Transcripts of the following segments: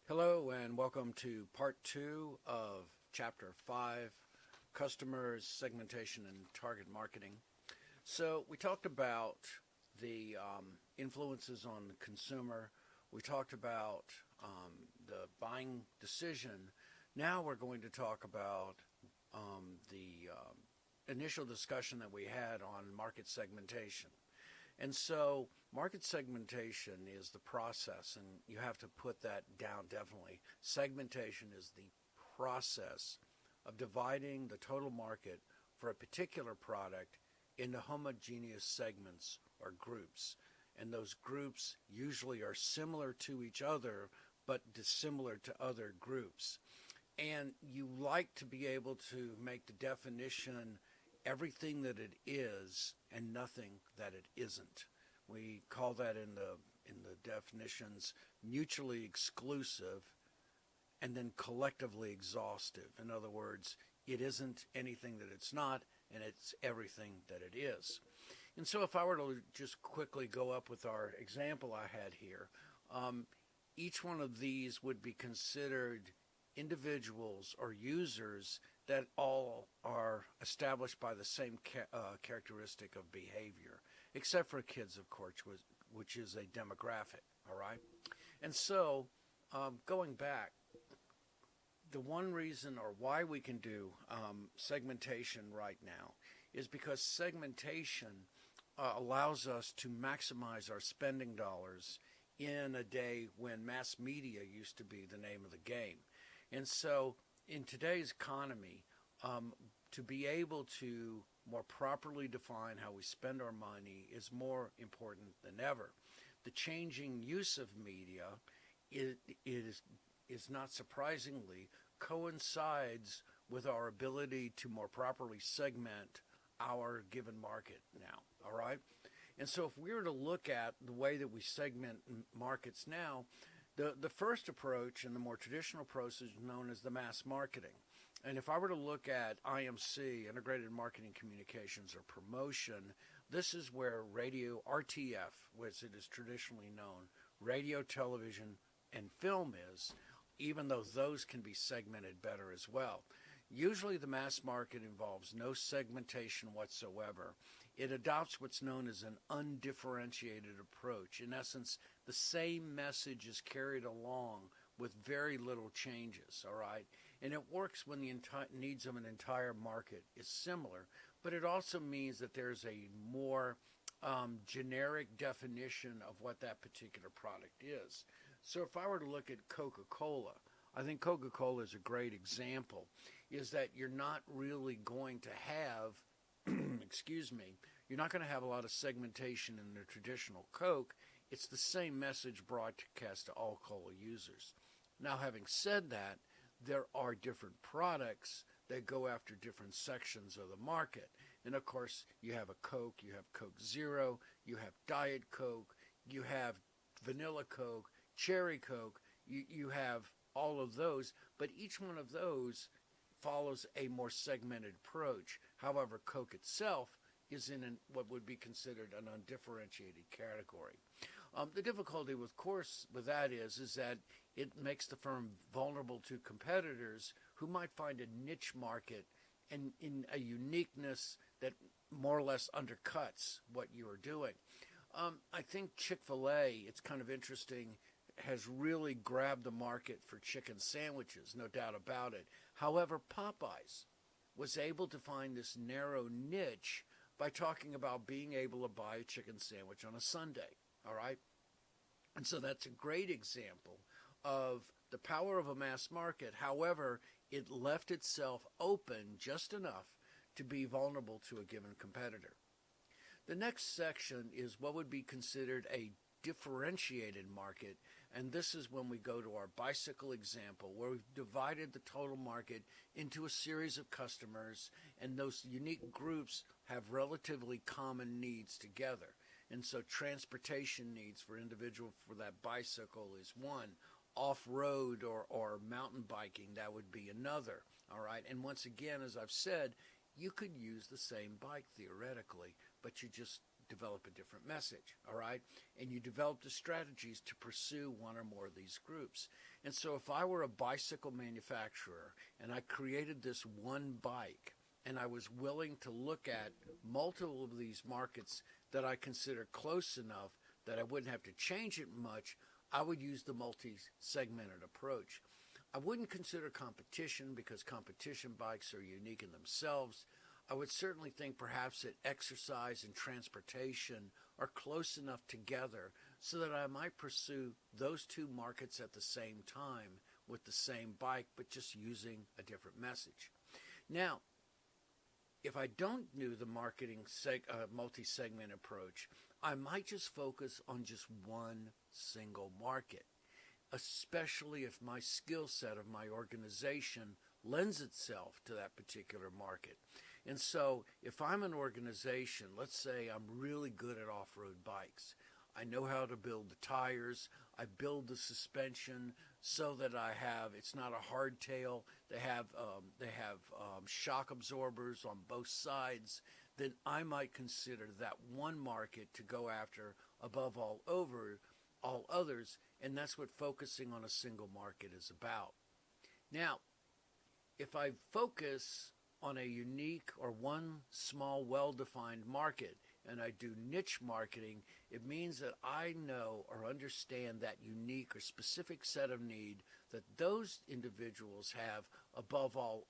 Hello and welcome to part 2 of chapter 5, Customers, Segmentation, and Target Marketing. So we talked about the influences on the consumer. We talked about the buying decision. Now we're going to talk about the initial discussion that we had on market segmentation. And so market segmentation is the process, and you have to put that down definitely. Segmentation is the process of dividing the total market for a particular product into homogeneous segments or groups. And those groups usually are similar to each other, but dissimilar to other groups. And you like to be able to make the definition everything that it is and nothing that it isn't. We call that in the definitions mutually exclusive and then collectively exhaustive. In other words, it isn't anything that it's not, and it's everything that it is. And so if I were to just quickly go up with our example I had here, each one of these would be considered individuals or users that all are established by the same characteristic of behavior, except for kids, of course, which is a demographic, all right? And so, going back, the one reason or why we can do segmentation right now is because segmentation allows us to maximize our spending dollars in a day when mass media used to be the name of the game. And so in today's economy, to be able to more properly define how we spend our money is more important than ever. The changing use of media is not surprisingly coincides with our ability to more properly segment our given market now, all right? And so if we were to look at the way that we segment markets now, the first approach and the more traditional approach is known as the mass marketing. And if I were to look at IMC, Integrated Marketing Communications or Promotion, this is where radio, RTF, which it is traditionally known, radio, television, and film is, even though those can be segmented better as well. Usually the mass market involves no segmentation whatsoever. It adopts what's known as an undifferentiated approach. In essence, the same message is carried along with very little changes, all right? And it works when the needs of an entire market is similar, but it also means that there's a more generic definition of what that particular product is. So if I were to look at Coca-Cola, I think Coca-Cola is a great example, is that you're not really going to have, excuse me, you're not going to have a lot of segmentation in the traditional Coke. It's the same message broadcast to all cola users. Now, having said that, there are different products that go after different sections of the market. And of course, you have a Coke, you have Coke Zero, you have Diet Coke, you have Vanilla Coke, Cherry Coke, you have all of those, but each one of those follows a more segmented approach. However, Coke itself is in what would be considered an undifferentiated category. The difficulty, of course, with that is that it makes the firm vulnerable to competitors who might find a niche market and in a uniqueness that more or less undercuts what you are doing. I think Chick-fil-A, it's kind of interesting, has really grabbed the market for chicken sandwiches, no doubt about it. However, Popeyes was able to find this narrow niche by talking about being able to buy a chicken sandwich on a Sunday, all right? And so that's a great example of the power of a mass market. However, it left itself open just enough to be vulnerable to a given competitor. The next section is what would be considered a differentiated market, and this is when we go to our bicycle example, where we've divided the total market into a series of customers, and those unique groups have relatively common needs together. And so transportation needs for individual for that bicycle is one. Off-road or mountain biking, that would be another, all right? And once again, as I've said, you could use the same bike theoretically, but you just develop a different message, all right? And you develop the strategies to pursue one or more of these groups. And so if I were a bicycle manufacturer and I created this one bike and I was willing to look at multiple of these markets that I consider close enough that I wouldn't have to change it much, I would use the multi-segmented approach. I wouldn't consider competition because competition bikes are unique in themselves. I would certainly think perhaps that exercise and transportation are close enough together so that I might pursue those two markets at the same time with the same bike, but just using a different message. Now, if I don't do the multi-segment approach, I might just focus on just one single market, especially if my skill set of my organization lends itself to that particular market. And so if I'm an organization, let's say I'm really good at off-road bikes. I know how to build the tires. I build the suspension so that it's not a hardtail. They have shock absorbers on both sides. Then I might consider that one market to go after above all others, and that's what focusing on a single market is about. Now, if I focus on a unique or one small, well-defined market, and I do niche marketing, it means that I know or understand that unique or specific set of need that those individuals have above all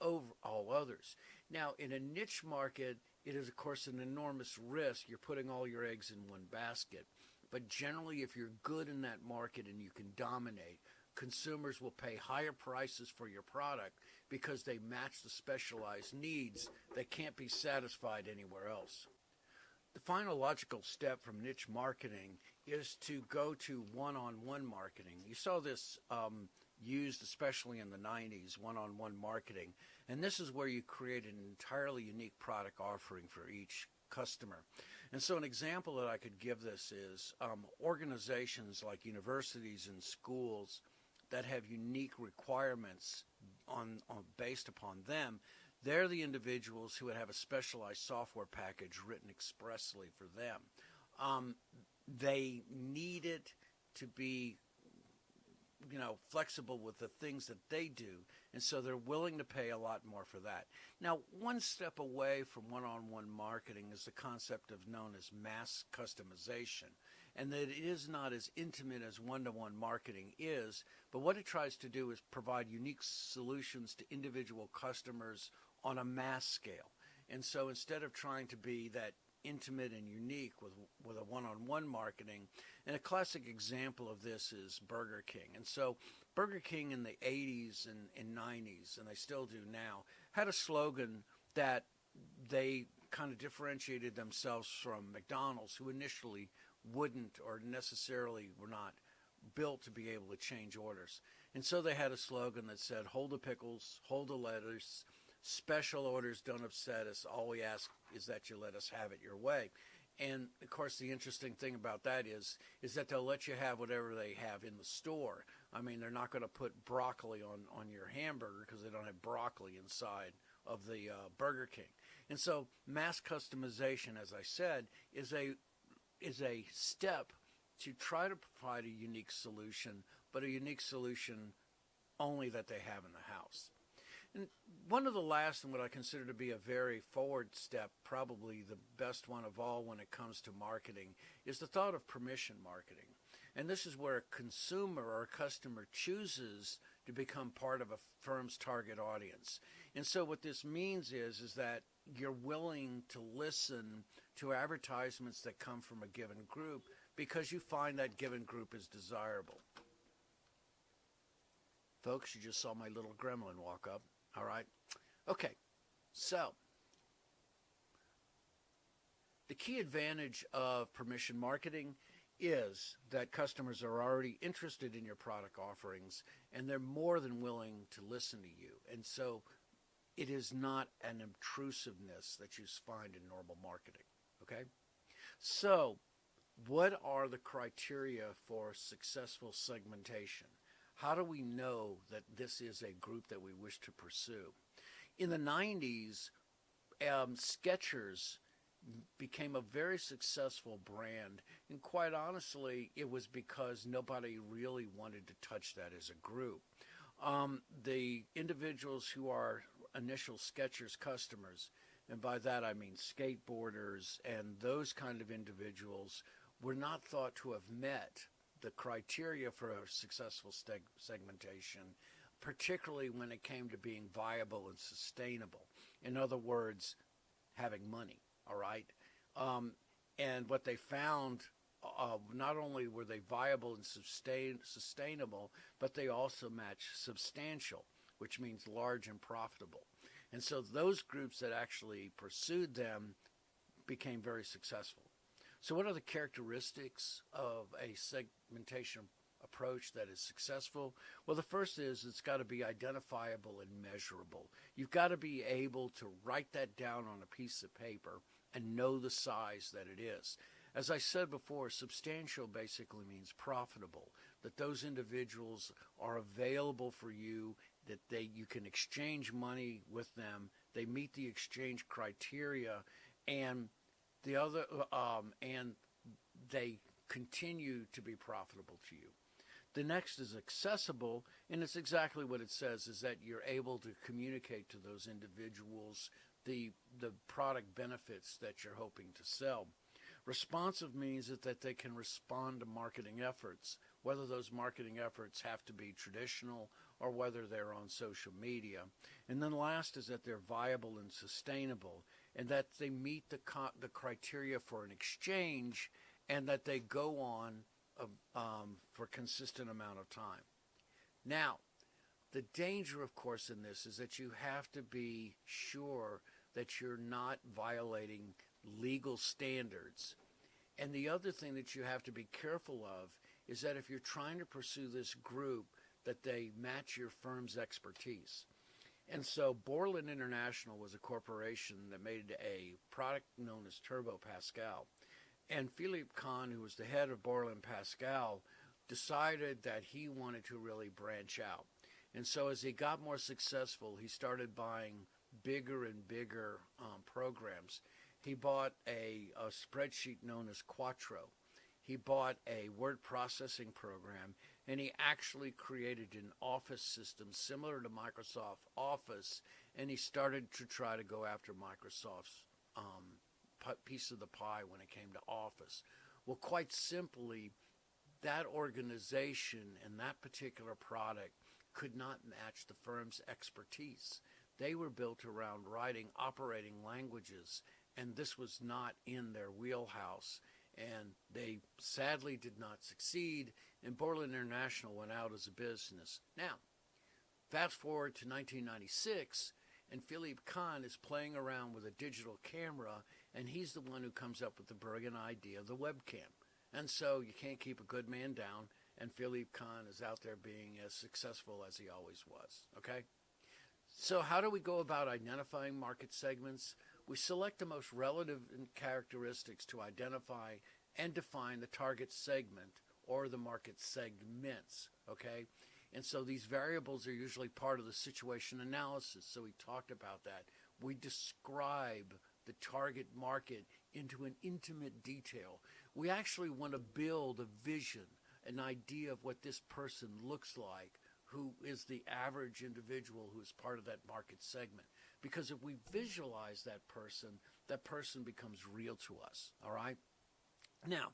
others. Now, in a niche market, it is, of course, an enormous risk. You're putting all your eggs in one basket. But generally, if you're good in that market and you can dominate, consumers will pay higher prices for your product because they match the specialized needs that can't be satisfied anywhere else. The final logical step from niche marketing is to go to one-on-one marketing. You saw this used especially in the 90s, one-on-one marketing. And this is where you create an entirely unique product offering for each customer. And so an example that I could give this is organizations like universities and schools that have unique requirements based upon them. They're the individuals who would have a specialized software package written expressly for them. They need it to be, flexible with the things that they do, and so they're willing to pay a lot more for that. Now, one step away from one-on-one marketing is the concept known as mass customization, and that it is not as intimate as one-to-one marketing is, but what it tries to do is provide unique solutions to individual customers on a mass scale. And so instead of trying to be that intimate and unique with a one-on-one marketing, and a classic example of this is Burger King. And so Burger King in the 80s and 90s, and they still do now, had a slogan that they kind of differentiated themselves from McDonald's, who initially wouldn't or necessarily were not built to be able to change orders. And so they had a slogan that said, "Hold the pickles, hold the lettuce, special orders don't upset us. All we ask is that you let us have it your way." And, of course, the interesting thing about that is that they'll let you have whatever they have in the store. I mean, they're not going to put broccoli on your hamburger because they don't have broccoli inside of the Burger King. And so mass customization, as I said, is a step to try to provide a unique solution, but a unique solution only that they have in the house. And one of the last, and what I consider to be a very forward step, probably the best one of all when it comes to marketing, is the thought of permission marketing. And this is where a consumer or a customer chooses to become part of a firm's target audience. And so what this means is that you're willing to listen to advertisements that come from a given group because you find that given group is desirable. Folks, you just saw my little gremlin walk up. All right. Okay. So the key advantage of permission marketing is that customers are already interested in your product offerings and they're more than willing to listen to you. And so it is not an intrusiveness that you find in normal marketing. Okay. So what are the criteria for successful segmentation? How do we know that this is a group that we wish to pursue? In the 90s, Skechers became a very successful brand. And quite honestly, it was because nobody really wanted to touch that as a group. The individuals who are initial Skechers customers, and by that I mean skateboarders and those kind of individuals, were not thought to have met the criteria for a successful segmentation, particularly when it came to being viable and sustainable. In other words, having money, all right? And what they found, not only were they viable and sustainable, but they also matched substantial, which means large and profitable. And so those groups that actually pursued them became very successful. So what are the characteristics of a segmentation approach that is successful? Well, the first is it's got to be identifiable and measurable. You've got to be able to write that down on a piece of paper and know the size that it is. As I said before, substantial basically means profitable, that those individuals are available for you, that you can exchange money with them, they meet the exchange criteria, and they continue to be profitable to you. The next is accessible, and it's exactly what it says, is that you're able to communicate to those individuals the product benefits that you're hoping to sell. Responsive means that they can respond to marketing efforts, whether those marketing efforts have to be traditional or whether they're on social media. And then last is that they're viable and sustainable, and that they meet the criteria for an exchange, and that they go on for a consistent amount of time. Now, the danger, of course, in this is that you have to be sure that you're not violating legal standards. And the other thing that you have to be careful of is that if you're trying to pursue this group, that they match your firm's expertise. And so Borland International was a corporation that made a product known as Turbo Pascal. And Philippe Kahn, who was the head of Borland Pascal, decided that he wanted to really branch out. And so as he got more successful, he started buying bigger and bigger programs. He bought a spreadsheet known as Quattro. He bought a word processing program, and he actually created an office system similar to Microsoft Office, and he started to try to go after Microsoft's piece of the pie when it came to Office. Well, quite simply, that organization and that particular product could not match the firm's expertise. They were built around writing operating languages, and this was not in their wheelhouse. And they sadly did not succeed, and Borland International went out as a business. Now, fast forward to 1996, and Philippe Kahn is playing around with a digital camera, and he's the one who comes up with the brilliant idea of the webcam. And so you can't keep a good man down, and Philippe Kahn is out there being as successful as he always was, okay? So how do we go about identifying market segments? We select the most relevant characteristics to identify and define the target segment or the market segments, okay? And so these variables are usually part of the situation analysis, so we talked about that. We describe the target market into an intimate detail. We actually want to build a vision, an idea of what this person looks like, who is the average individual who is part of that market segment. Because if we visualize that person becomes real to us, all right? Now,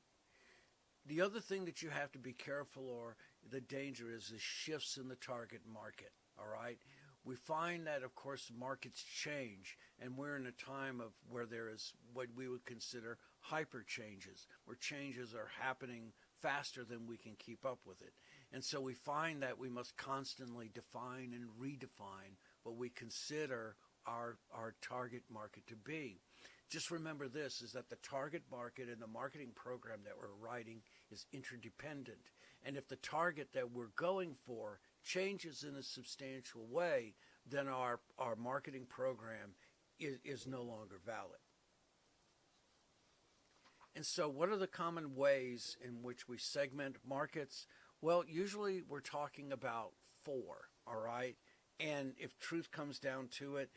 the other thing that you have to be careful or the danger is the shifts in the target market, all right? We find that, of course, markets change, and we're in a time of where there is what we would consider hyper changes, where changes are happening faster than we can keep up with it. And so we find that we must constantly define and redefine what we consider our target market to be. Just remember this, is that the target market and the marketing program that we're writing is interdependent. And if the target that we're going for changes in a substantial way, then our marketing program is no longer valid. And so what are the common ways in which we segment markets? Well, usually we're talking about 4, all right? And if truth comes down to it,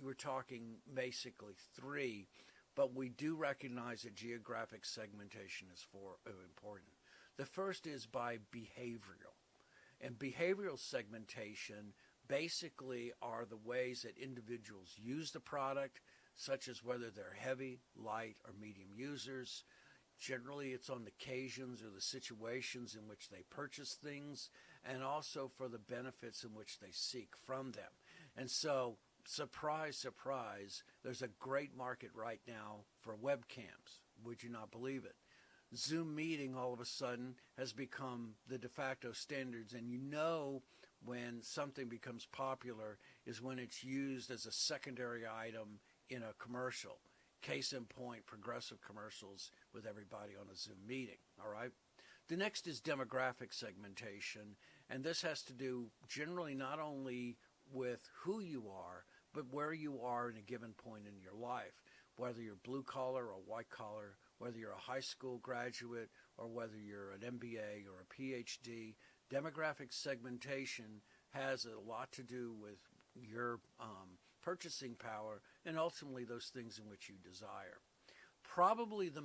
we're talking basically 3. but we do recognize that geographic segmentation is important. The first is by behavioral. And behavioral segmentation basically are the ways that individuals use the product, such as whether they're heavy, light, or medium users. Generally, it's on the occasions or the situations in which they purchase things, and also for the benefits in which they seek from them. And so, surprise, surprise, there's a great market right now for webcams. Would you not believe it? Zoom meeting all of a sudden has become the de facto standards, and you know when something becomes popular is when it's used as a secondary item in a commercial. Case in point, progressive commercials with everybody on a Zoom meeting, all right? The next is demographic segmentation, and this has to do generally not only with who you are, but where you are in a given point in your life, whether you're blue collar or white collar, whether you're a high school graduate or whether you're an MBA or a PhD. Demographic segmentation has a lot to do with your purchasing power and ultimately those things in which you desire. Probably the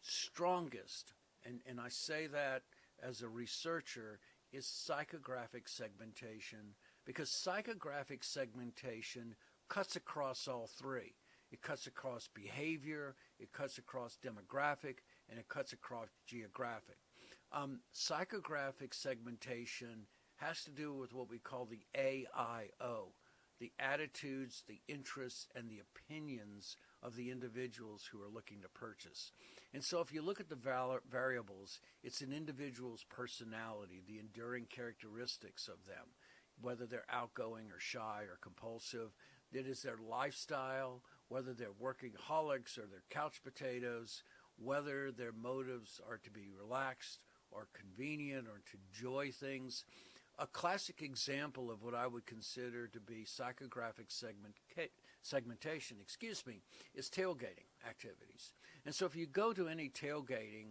strongest, and I say that as a researcher, is psychographic segmentation, because psychographic segmentation cuts across all three. It cuts across behavior, it cuts across demographic, and it cuts across geographic. Psychographic segmentation has to do with what we call the AIO, the attitudes, the interests, and the opinions of the individuals who are looking to purchase. And so if you look at the variables, it's an individual's personality, the enduring characteristics of them, whether they're outgoing or shy or compulsive. It is their lifestyle, whether they're workaholics or they're couch potatoes, whether their motives are to be relaxed or convenient or to enjoy things. A classic example of what I would consider to be psychographic segmentation, is tailgating activities. And so if you go to any tailgating,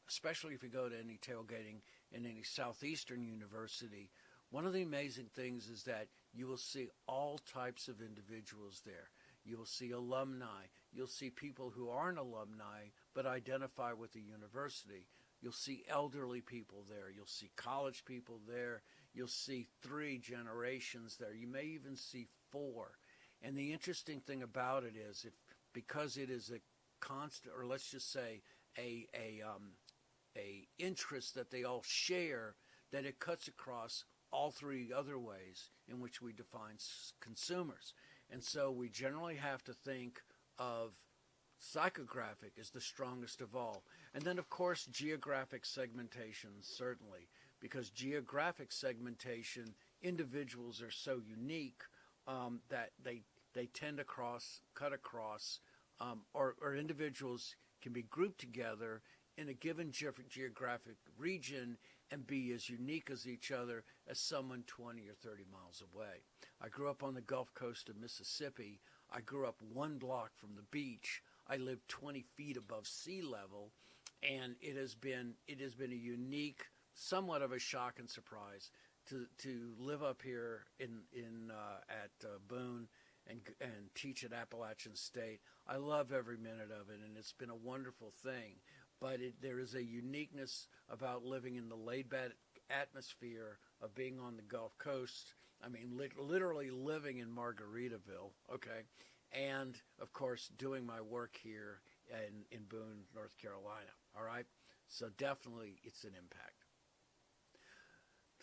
especially if you go to any tailgating in any southeastern university, one of the amazing things is that you will see all types of individuals there. You will see alumni. You'll see people who aren't alumni but identify with the university. You'll see elderly people there. You'll see college people there. You'll see 3 generations there. You may even see 4. And the interesting thing about it is, because it is a constant, or let's just say a interest that they all share, that it cuts across all 3 other ways in which we define consumers. And so we generally have to think of psychographic as the strongest of all. And then, of course, geographic segmentation, certainly, because geographic segmentation, individuals are so unique that they tend to cut across, or individuals can be grouped together in a given geographic region and be as unique as each other as someone 20 or 30 miles away. I grew up on the Gulf Coast of Mississippi. I grew up 1 block from the beach. I live 20 feet above sea level, and it has been a unique, somewhat of a shock and surprise to live up here at Boone and teach at Appalachian State. I love every minute of it, and it's been a wonderful thing. But there is a uniqueness about living in the laid-back atmosphere of being on the Gulf Coast. I mean, literally living in Margaritaville, okay? And, of course, doing my work here in Boone, North Carolina, all right? So definitely it's an impact.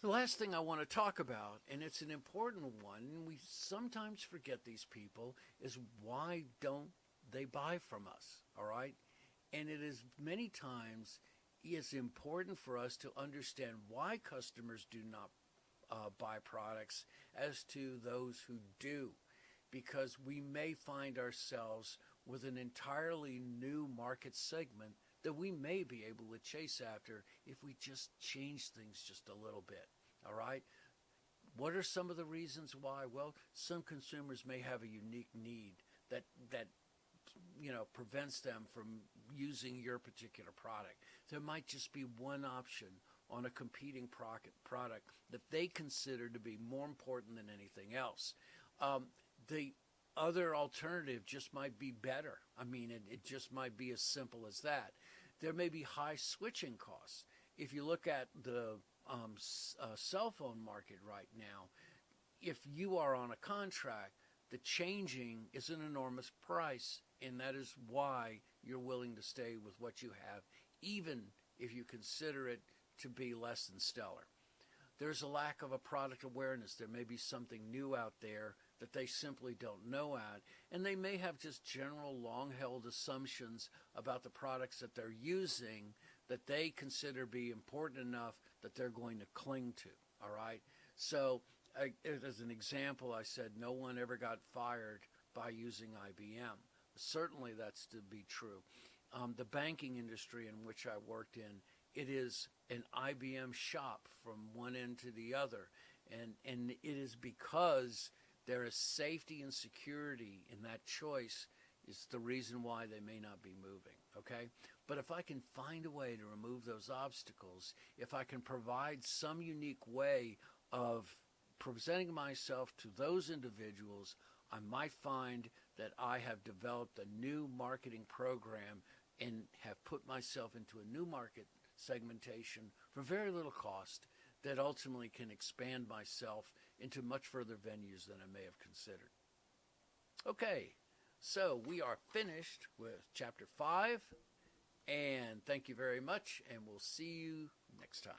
The last thing I want to talk about, and it's an important one, and we sometimes forget these people, is why don't they buy from us, all right? And it is many times it's important for us to understand why customers do not buy products as to those who do, because we may find ourselves with an entirely new market segment that we may be able to chase after if we just change things just a little bit, all right? What are some of the reasons why? Well, some consumers may have a unique need that prevents them from using your particular product. There might just be one option on a competing product that they consider to be more important than anything else. The other alternative just might be better. I mean, it just might be as simple as that. There may be high switching costs. If you look at the cell phone market right now, if you are on a contract, the changing is an enormous price, and that is why you're willing to stay with what you have, even if you consider it to be less than stellar. There's a lack of a product awareness. There may be something new out there that they simply don't know at, and they may have just general long-held assumptions about the products that they're using that they consider be important enough that they're going to cling to, all right? So as an example, I said no one ever got fired by using IBM. Certainly that's to be true. The banking industry in which I worked in, it is an IBM shop from one end to the other. And it is because there is safety and security in that choice is the reason why they may not be moving, okay? But if I can find a way to remove those obstacles, if I can provide some unique way of presenting myself to those individuals, I might find that I have developed a new marketing program and have put myself into a new market segmentation for very little cost that ultimately can expand myself into much further venues than I may have considered. Okay, so we are finished with Chapter 5, and thank you very much, and we'll see you next time.